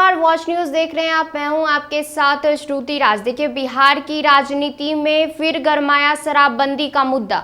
नमस्कार, watch news देख रहे हैं आप। मैं हूं आपके साथ श्रुति राज। देखिए, बिहार की राजनीति में फिर गरमाया शराबबंदी का मुद्दा।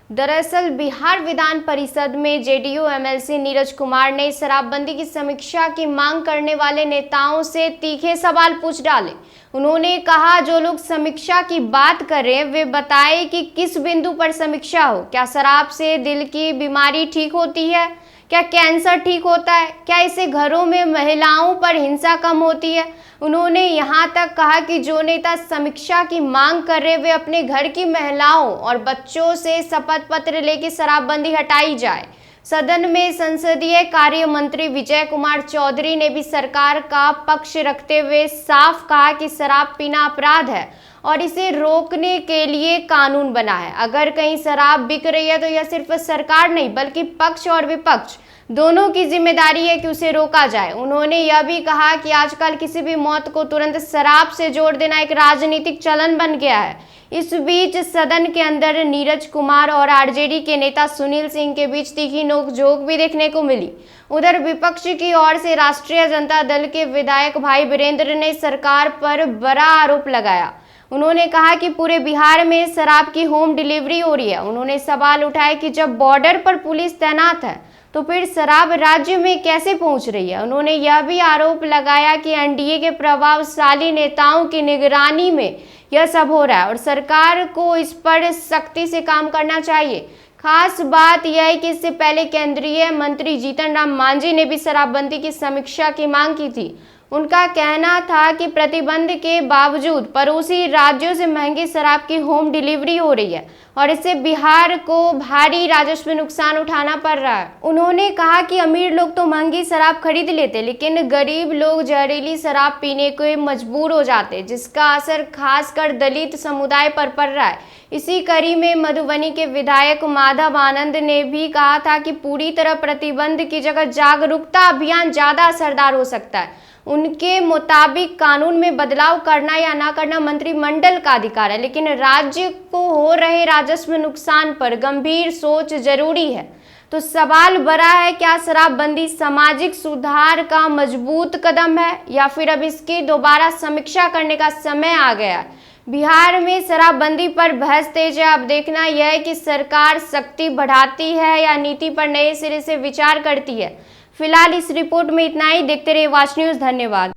दरअसल बिहार विधान परिषद में जेडीयू एमएलसी नीरज कुमार ने शराबबंदी की समीक्षा की मांग करने वाले नेताओं से तीखे सवाल पूछ डाले। उन्होंने कहा, जो लोग समीक्षा की बात कर रहे हैं वे बताएं कि किस बिंदु पर समीक्षा हो। क्या शराब से दिल की बीमारी ठीक होती है? क्या कैंसर ठीक होता है? क्या इससे घरों में महिलाओं पर हिंसा कम होती है? उन्होंने यहाँ तक कहा कि जो नेता समीक्षा की मांग कर रहे वे अपने घर की महिलाओं और बच्चों से शपथ पत्र लेकर शराबबंदी हटाई जाए। सदन में संसदीय कार्य मंत्री विजय कुमार चौधरी ने भी सरकार का पक्ष रखते हुए साफ कहा कि शराब पीना अपराध है और इसे रोकने के लिए कानून बना है। अगर कहीं शराब बिक रही है तो यह सिर्फ सरकार नहीं बल्कि पक्ष और विपक्ष दोनों की जिम्मेदारी है कि उसे रोका जाए। उन्होंने यह भी कहा कि आजकल किसी भी मौत को तुरंत शराब से जोड़ देना एक राजनीतिक चलन बन गया है। इस बीच सदन के अंदर नीरज कुमार और आरजेडी के नेता सुनील सिंह के बीच तीखी नोकझोंक भी देखने को मिली। उधर विपक्ष की ओर से राष्ट्रीय जनता दल के विधायक भाई वीरेंद्र ने सरकार पर बड़ा आरोप लगाया। उन्होंने कहा कि पूरे बिहार में शराब की होम डिलीवरी हो रही है। उन्होंने सवाल उठाया कि जब बॉर्डर पर पुलिस तैनात है तो फिर शराब राज्य में कैसे पहुंच रही है। उन्होंने यह भी आरोप लगाया कि एनडीए के प्रभावशाली नेताओं की निगरानी में यह सब हो रहा है और सरकार को इस पर सख्ती से काम करना चाहिए। खास बात यह है कि इससे पहले केंद्रीय मंत्री जीतन राम मांझी ने भी शराबबंदी की समीक्षा की मांग की थी। उनका कहना था कि प्रतिबंध के बावजूद पड़ोसी राज्यों से महंगी शराब की होम डिलीवरी हो रही है और इससे बिहार को भारी राजस्व नुकसान उठाना पड़ रहा है। उन्होंने कहा कि अमीर लोग तो महंगी शराब खरीद लेते लेकिन गरीब लोग जहरीली शराब पीने को मजबूर हो जाते, जिसका असर खासकर दलित समुदाय पर पड़ रहा है। इसी कड़ी में मधुबनी के विधायक माधव आनंद ने भी कहा था कि पूरी तरह प्रतिबंध की जगह जागरूकता अभियान ज्यादा असरदार हो सकता है। उनके मुताबिक कानून में बदलाव करना या ना करना मंत्रिमंडल का अधिकार है, लेकिन राज्य को हो रहे राजस्व नुकसान पर गंभीर सोच जरूरी है। तो सवाल बड़ा है, क्या शराबबंदी सामाजिक सुधार का मजबूत कदम है या फिर अब इसकी दोबारा समीक्षा करने का समय आ गया है? बिहार में शराबबंदी पर बहस तेज है। अब देखना यह है कि सरकार सख्ती बढ़ाती है या नीति पर नए सिरे से विचार करती है। फिलहाल इस रिपोर्ट में इतना ही। देखते रहिए वॉच न्यूज। धन्यवाद।